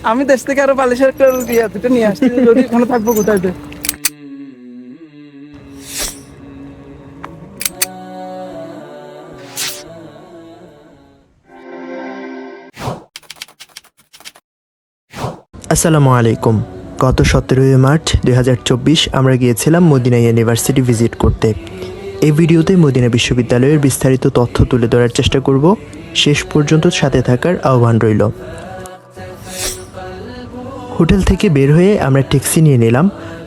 আমি দেশ থেকে আরো বালিশের একটা দুটো নিয়ে আসছি, যদি এখানে থাকবো কোথায় তো। আসসালামু আলাইকুম। গত 17 মার্চ 2024 আমরা গিয়েছিলাম মদিনা ইউনিভার্সিটি ভিজিট করতে। এই ভিডিওতে মদিনা বিশ্ববিদ্যালয়ের বিস্তারিত তথ্য তুলে ধরার চেষ্টা করব। শেষ পর্যন্ত সাথে থাকার আহ্বান রইল। হোটেল থেকে বের হয়ে আমরা ট্যাক্সি নিয়ে নিলাম।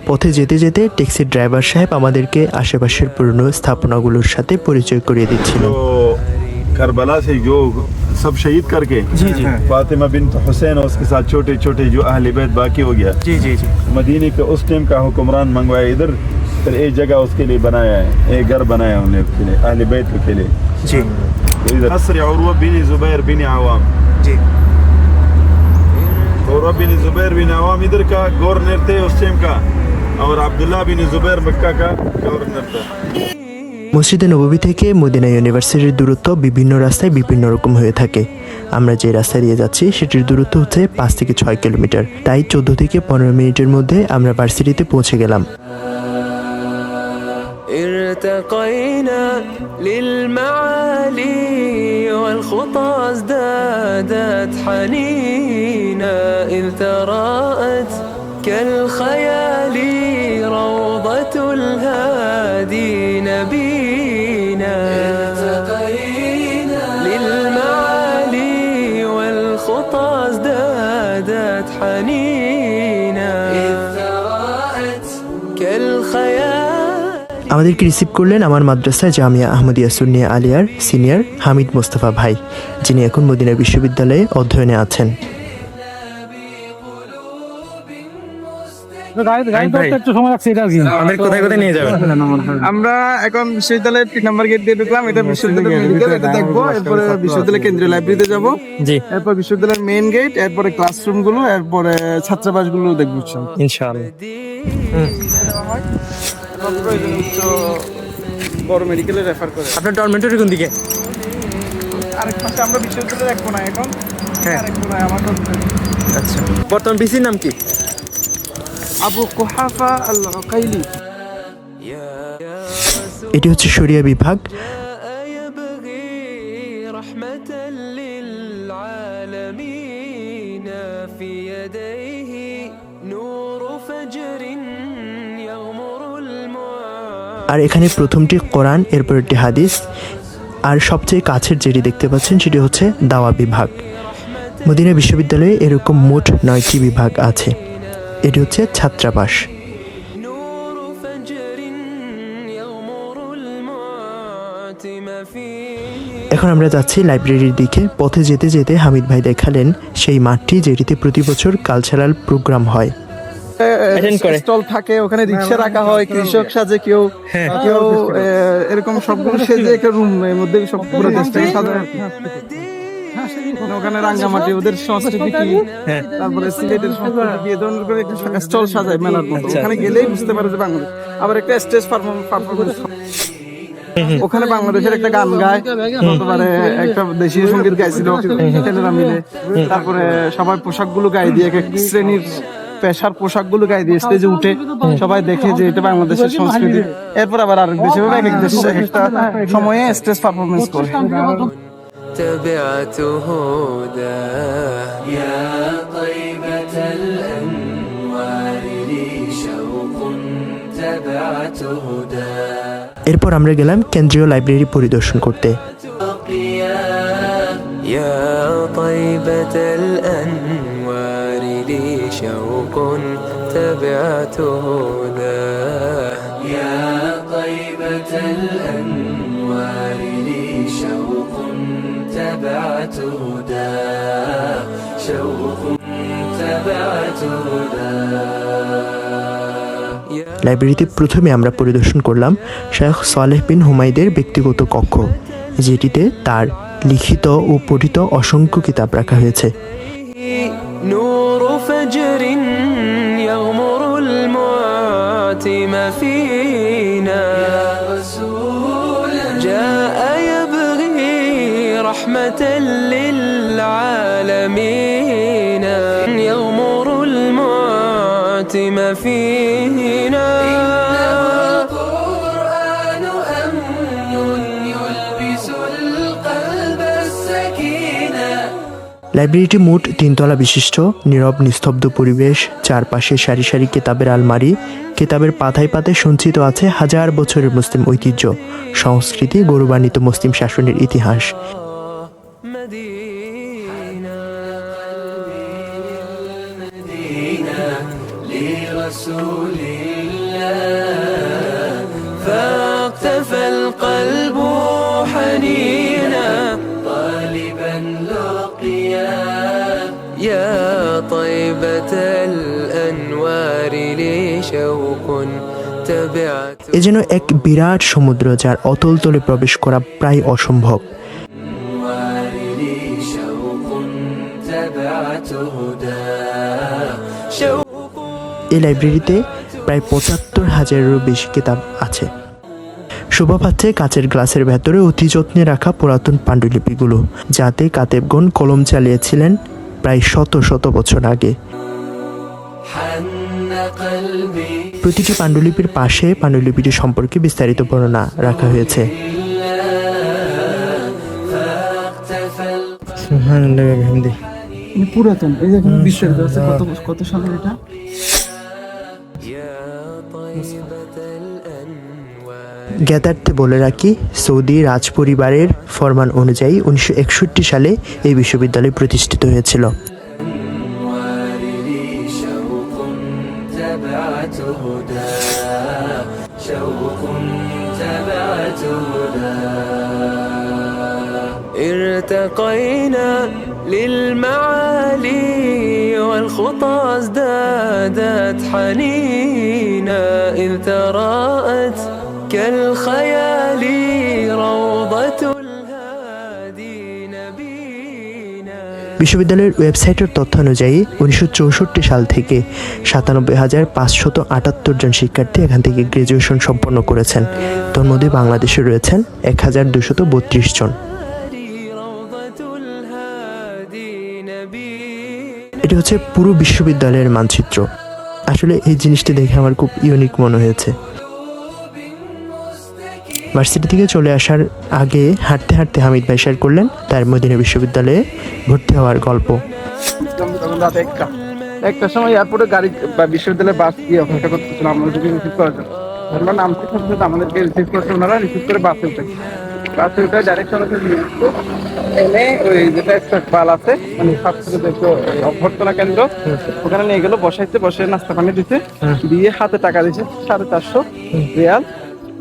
পথে যেতে যেতে ট্যাক্সির ড্রাইভার সাহেব আমাদেরকে আশেপাশের পুরনো স্থাপনাগুলোর সাথে পরিচয় করিয়ে দিচ্ছিল। करबला से जो सब शहीद करके जी जी फातिमा बिन हुसैन और उसके साथ छोटे छोटे जो अहले बैत बाकी हो गया जी जी जी मदीने के उस टाइम का हुक्मरान मंगवाया इधर, फिर एक जगह उसके लिए बनाया है, एक घर बनाया उन्हें उसके लिए अहले बैत के लिए जी तो इधर असर उर्वा बिन जुबैर बिन आवाम जी उर्वा बिन जुबैर बिन आवाम इधर का गवर्नर थे उस टाइम का, और अब्दुल्लाह बिन जुबैर मक्का का गवर्नर था। মসজিদে নববী থেকে মদিনা ইউনিভার্সিটির দূরত্ব বিভিন্ন রাস্তায় বিভিন্ন রকম হয়ে থাকে। আমরা যে রাস্তা দিয়ে যাচ্ছি সেটির দূরত্ব হচ্ছে 5 থেকে 6 কিলোমিটার। তাই 14 থেকে 15 মিনিটের মধ্যে আমরা ভার্সিটিতে পৌঁছে গেলাম। ارتقينا للمعالي والخطى ازدادت حنينا إذ تراءت كالخيال روضة الهادي نبينا ارتقينا للمعالي والخطى ازدادت حنينا إذ تراءت كالخيال। আমাদেরকে রিসিভ করলেন আমার মাদ্রাসা জামিয়া আহমদিয়া সুন্নিয়া আলিয়ার সিনিয়র হামিদ মোস্তফা ভাই, যিনি এখন মদিনা বিশ্ববিদ্যালয়ে অধ্যয়নে আছেন। আমরা এখন বিশ্ববিদ্যালয়ের 3 নম্বর গেট দিয়ে ঢুকলাম। এটা বিশ্ববিদ্যালয়ের মেডিকেল, এটা দেখবো। এরপরে বিশ্ববিদ্যালয়ের কেন্দ্রীয় লাইব্রেরিতে যাবো, জি এরপর বিশ্ববিদ্যালয়ের মেইন গেট, এরপরে ক্লাসরুম গুলো, এরপরে ছাত্রাবাস গুলো দেখবো ইনশাআল্লাহ। বড় মেডিকেলে রেফার করে। আপনার ডরমেটরি কোন দিকে? আরেক পাশে আমরা বিশ্ববিদ্যালয়ের এক কোনায় এখন, হ্যাঁ আরেক কোনায় আমার dormitory। আচ্ছা, বর্তমান পিসির নাম কি? আবু কুহাফা আল-উকাইলি। এটি হচ্ছে শরিয়া বিভাগ। يبغي رحمة للعالمين في يديه نور فجر يغمر المعاد। আর এখানে প্রথমটি কোরআন, এরপর একটি হাদিস, আর সবচেয়ে কাছের যেটি দেখতে পাচ্ছেন সেটি হচ্ছে দাওয়া বিভাগ। মদিনা বিশ্ববিদ্যালয়ে এরকম মোট 9টি বিভাগ আছে। এটি হচ্ছে ছাত্রাবাস। نور فجر يغمر المعتم فيه। এখন আমরা যাচ্ছি লাইব্রেরির দিকে। পথে যেতে যেতে হামিদ ভাই দেখালেন সেই মাঠটি যেটিতে প্রতি বছর কালচারাল প্রোগ্রাম হয়। Attend করে। স্টল থাকে, ওখানে রিক্সা রাখা হয়, কৃষক সাজে কেউ, কেউ এরকম সবগুলো সেজে একটা রুম এর মধ্যে সব পুরো দেশটাকে সাজানো আর কি। ওখানে রাঙ্গামাটি ওদের সংস্কৃতি কি, তারপরে সিলেটের সংস্কৃতি কি, এ ধরনের করে একটা স্টল সাজায় মেলার মতো। ওখানে গেলেই বুঝতে পারে যে বাংলাদেশ। আবার একটা স্টেজ পারফরমেন্স, ওখানে বাংলাদেশের একটা গান গায়, গতবারে একটা দেশীয় সঙ্গীত গাইছিল ছেলেরা মিলে। তারপরে সবাই পোশাকগুলো গায়ে দিয়ে এক এক শ্রেণীর পেশার পোশাকগুলো গায়ে দিয়ে স্টেজে উঠে সবাই দেখে যে এটা বাংলাদেশের সংস্কৃতি। এরপর আবার আরেক দেশে এক এক দেশ এক একটা সময়ে স্টেজ পারফরমেন্স করে। تبعت هداه يا طيبة الأنوار لي شوق تبعت هداه এরপর আমরা গেলাম কেন্দ্রীয় লাইব্রেরি পরিদর্শন করতে। يا طيبة الأنوار لي شوق تبعت هداه يا طيبة الأنوار لي شوق تبعت هداه شوق تبعت هداه। লাইব্রেরিতে প্রথমে আমরা পরিদর্শন করলাম শেখ সালেহ বিন হুমায়দের ব্যক্তিগত কক্ষ, যেটিতে তার লিখিত ও পঠিত অসংখ্য কিতাব রাখা হয়েছে। نور فجر يغمر المعتم فينا جاء يبغي رحمة للعالمين يغمر ما فينا القرآن أمن يلبس القلب السكينة লাইব্রেরিটি মোট 3 তলা বিশিষ্ট, নীরব নিস্তব্ধ পরিবেশ, চারপাশে সারি সারি কেতাবের আলমারি, কেতাবের পাতায় পাতায় সঞ্চিত আছে হাজার বছরের মুসলিম ঐতিহ্য, সংস্কৃতি, গৌরবান্বিত মুসলিম শাসনের ইতিহাস। مدينة لرسول الله فاقتفى القلب حنينا طالبا لقيا يا طيبة الأنوار لي شوق تبعت এ যেন এক বিরাট সমুদ্র, যার অতল তলে প্রবেশ করা প্রায় অসম্ভব। لي شوق تبعت هدى شوق এই লাইব্রেরিতে প্রায় ৭৫,০০০-এরও বেশি কিতাব আছে। শোভা পাচ্ছে কাচের গ্লাসের ভেতরে অতি যত্নে রাখা পুরাতন পাণ্ডুলিপিগুলো, যাতে কাতেবগণ কলম চালিয়েছিলেন প্রায় শত শত বছর আগে। حن قلبي প্রতিটি পাণ্ডুলিপির পাশে পাণ্ডুলিপিটি সম্পর্কে বিস্তারিত বর্ণনা রাখা হয়েছে। فاقتفى সুবহানাল্লাহ ওয়া বিহামদিহি। পুরাতন, এই যে এখানে বিস্তারিত আছে কত কত সালের এটা। يا طيبة الأنوار জ্ঞাতার্থে বলে রাখি, সৌদি রাজপরিবারের ফরমান অনুযায়ী 1961 সালে এই বিশ্ববিদ্যালয় প্রতিষ্ঠিত হয়েছিল। لي شوق تبعت هدى شوق تبعت هدى ارتقينا للمعالي والخطى ازدادت حنينا إذ تراءت كالخيال روضة الهادي نبينا বিশ্ববিদ্যালয়ের ওয়েবসাইটের তথ্য অনুযায়ী 1964 সাল থেকে ৯৭,৫৭৮ জন শিক্ষার্থী এখান থেকে গ্রাজুয়েশন সম্পন্ন করেছেন। তার মধ্যে বাংলাদেশে রয়েছেন ১,২৩২ জন। روضة الهادي نبينا এটি হচ্ছে পুরো বিশ্ববিদ্যালয়ের মানচিত্র। আসলে এই জিনিসটি দেখে আমার খুব ইউনিক মনে হয়েছে। ভার্সিটি থেকে চলে আসার আগে হাঁটতে হাঁটতে হামিদ ভাই শেয়ার করলেন তার মদিনা বিশ্ববিদ্যালয়ে ভর্তি হওয়ার গল্প। তখন রাত একটার সময় এয়ারপোর্টে গাড়ি বা বিশ্ববিদ্যালয়ে বাস দিয়ে অপেক্ষা করতেছিল আমাদেরকে রিসিভ করার জন্য। আমরা নামতে সাথে আমাদেরকে রিসিভ করতে ওনারা রিসিভ করে বাসে উঠে ডাইরেক্ট সরাসরি নিয়ে আসতো। এনে ওই যেটা ইস্তেকবাল আছে মানে ছাত্রদের অভ্যর্থনা কেন্দ্র, ওখানে নিয়ে গেল, বসাইতে বসে নাস্তা পানি দিতে, দিয়ে হাতে টাকা দিছে 450 রিয়াল।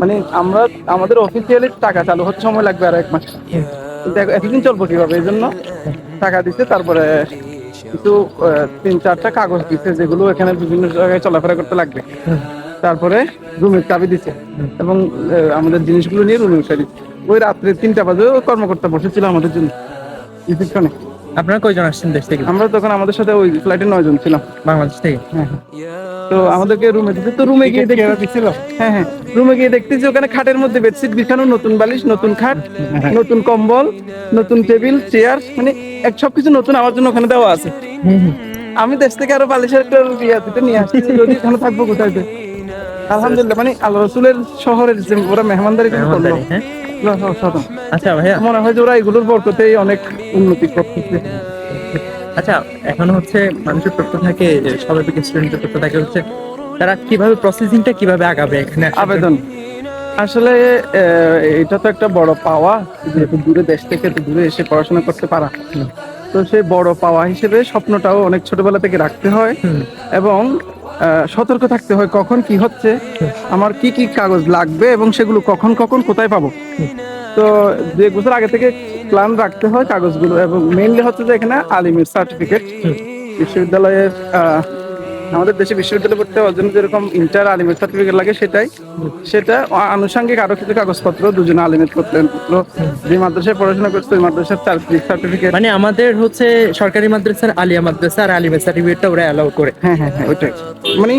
মানে আমরা আমাদের অফিসিয়ালি টাকা চালু হতে সময় লাগবে আর 1 মাস, কিন্তু এতদিন চলবো কিভাবে, এই জন্য টাকা দিচ্ছে। তারপরে কিছু 3-4টা কাগজ দিচ্ছে যেগুলো এখানে বিভিন্ন জায়গায় চলাফেরা করতে লাগবে। তারপরে রুমের চাবি দিচ্ছে এবং আমাদের জিনিসগুলো নিয়ে রুমে উঠে দিচ্ছে। ওই রাত্রে 3টা বাজে ওই কর্মকর্তা বসেছিল আমাদের জন্য রিসিপশনে। আপনারা কয়জন আসছেন দেশ থেকে? আমরা তখন আমাদের সাথে ওই ফ্লাইটে 9 জন ছিলাম বাংলাদেশ থেকে। তো আমাদেরকে রুমে দিতে, তো রুমে গিয়ে দেখতেছিল, হ্যাঁ রুমে গিয়ে দেখতেছি ওখানে খাটের মধ্যে বেডশিট বিছানো, নতুন বালিশ, নতুন খাট, নতুন কম্বল, নতুন টেবিল চেয়ার, মানে সবকিছু নতুন আমার জন্য ওখানে দেওয়া আছে। আমি দেশ থেকে আরো বালিশের একটা দিতে নিয়ে আসছি, যদি এখানে থাকবো কোথায়। আলহামদুলিল্লাহ, মানে আল্লাহ রসুলের শহরের যে ওরা মেহমানদারি করলো, হ্যাঁ। অসাধারণ। আচ্ছা ভাইয়া, মনে হয় যে ওরা এগুলোর বরকতেই অনেক উন্নতি করতেছে। আচ্ছা এখন হচ্ছে মানুষের তথ্য থাকে, যে স্বাভাবিক স্টুডেন্টের তথ্য থাকে হচ্ছে তারা কিভাবে প্রসেসিংটা কিভাবে আগাবে এখানে আবেদন। আসলে এটা তো একটা বড় পাওয়া, যেহেতু দূরে দেশ থেকে এত দূরে এসে পড়াশোনা করতে পারা, তো সেই বড় পাওয়া হিসেবে স্বপ্নটাও অনেক ছোটবেলা থেকে রাখতে হয় এবং সতর্ক থাকতে হয় কখন কি হচ্ছে, আমার কি কি কাগজ লাগবে এবং সেগুলো কখন কখন কোথায় পাবো। তো 2 বছর আগে থেকে প্ল্যান রাখতে হয় কাগজগুলো, এবং মেইনলি হচ্ছে যে এখানে আলিমের সার্টিফিকেট, বিশ্ববিদ্যালয়ের আমাদের দেশে বিশ্ববিদ্যালয় পড়তে হওয়ার জন্য যেরকম ইন্টার আলিমের সার্টিফিকেট লাগে সেটা আনুষঙ্গিক আরো কিছু কাগজপত্র, 2 জন আলিমের পত্র, যে মাদ্রাসায় পড়াশোনা করছে ওই মাদ্রাসার সার্টিফিকেট। মানে আমাদের হচ্ছে সরকারি মাদ্রাসার আলিয়া মাদ্রাসা আর আলিমের সার্টিফিকেটটা ওরা অ্যালাউ করে। হ্যাঁ ওইটাই, মানে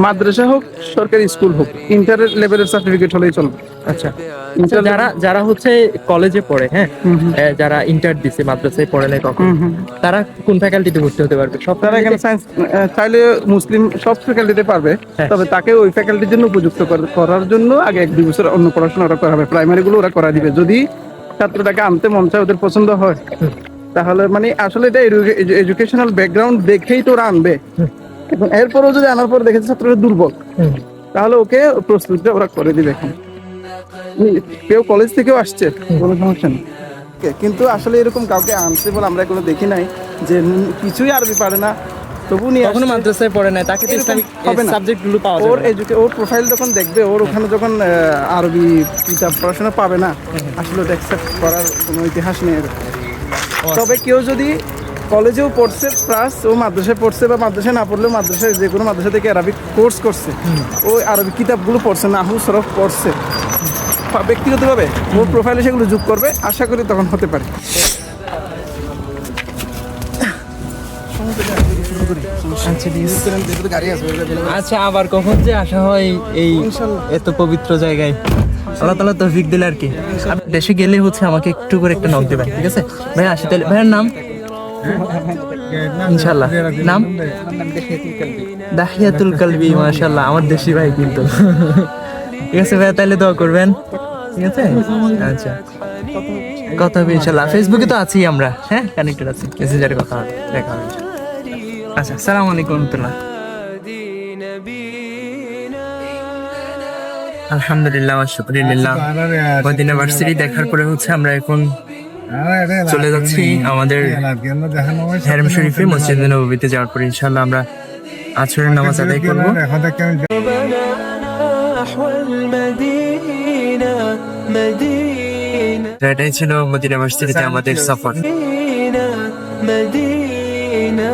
মাদ্রাসা হোক সরকারি স্কুল হোক, ইন্টার লেভেলের সার্টিফিকেট হলেই চলবে। আচ্ছা আচ্ছা, যারা যারা হচ্ছে কলেজে পড়ে, হ্যাঁ, যারা ইন্টার দিছে, মাদ্রাসায় পড়ে নাই কখন, তারা কোন ফ্যাকাল্টিতে ভর্তি হতে পারবে? সব তারা এখানে সায়েন্স চাইলে মুসলিম সব ফ্যাকাল্টিতে পারবে, হ্যাঁ। তবে তাকে ওই ফ্যাকাল্টির জন্য উপযুক্ত করার জন্য আগে 1-2 বছর অন্য পড়াশোনা ওরা করা হবে, প্রাইমারি গুলো ওরা করা দিবে। যদি ছাত্রটাকে আনতে মন চায়, ওদের পছন্দ হয়, তাহলে মানে আসলে এটা এডুকেশনাল ব্যাকগ্রাউন্ড দেখেই তো ওরা আনবে। এবং এরপরও যদি আনার পর দেখেছে ছাত্রটা দুর্বল, তাহলে ওকে প্রস্তুতিটা ওরা করে দিবে। এখন কেউ কলেজ থেকেও আসছে, কোনো সমস্যা নেই। কিন্তু আসলে এরকম কাউকে আনতে বলে আমরা এগুলো দেখি নাই, যে কিছুই আরবি পারে না তবু নিয়ে কখনো আসছে। মাদ্রাসায় পড়ে নাই, তাকে তো এরকম ইসলামিক হবে না। সাবজেক্টগুলো পাওয়া ওর যাবে না। ওর প্রোফাইল যখন দেখবে, ওর ওখানে যখন আরবি কিতাব পড়াশোনা পাবে না, আসলে ওটা অ্যাকসেপ্ট করার কোনো ইতিহাস নেই এর। তবে কেউ যদি কলেজেও পড়ছে প্লাস ও মাদ্রাসায় পড়ছে, বা মাদ্রাসায় না পড়লেও মাদ্রাসায় যে কোনো মাদ্রাসা থেকে আরবিক কোর্স করছে, ওই আরবি কিতাবগুলো পড়ছে, নাহু সরফ পড়ছে, ব্যক্তিগতভাবে ওর প্রোফাইলে সেগুলো যোগ করবে, আশা করি তখন হতে পারে। আচ্ছা, আবার কখন যে আসা হয় এই এত পবিত্র জায়গায়, আল্লাহ তাআলা তৌফিক দিলে আর কি। দেশে গেলে হচ্ছে আমাকে একটু করে একটা নক দেবেন, ঠিক আছে ভাই? আসি তাহলে। ভাইয়ের নাম? ইনশাআল্লাহ। নাম দাহিয়াতুল কালবি, মাশাআল্লাহ, আমার দেশি ভাই কিন্তু। ঠিক আছে ভাইয়া, তাহলে দোয়া করবেন, ঠিক আছে? আচ্ছা, কথা হবে ইনশাআল্লাহ। ফেসবুকে তো আছি আমরা, হ্যাঁ, কানেক্টেড আছি, মেসেঞ্জারে কথা হবে, দেখা হবে। আচ্ছা, আসসালামু আলাইকুম ওয়া রাহমাতুল্লাহ। আলহামদুলিল্লাহ ওয়া শুকরিলিল্লাহ। মদিনা ভার্সিটি দেখার পরে হচ্ছে আমরা এখন চলে যাচ্ছি আমাদের হারম শরীফে, মসজিদ নববীতে যাওয়ার পরে ইনশাআল্লাহ আমরা আসরের নামাজ আদায় করব। نحو المدينة مدينة এটাই ছিল মদিনা ভার্সিটিতে আমাদের সফর। مدينة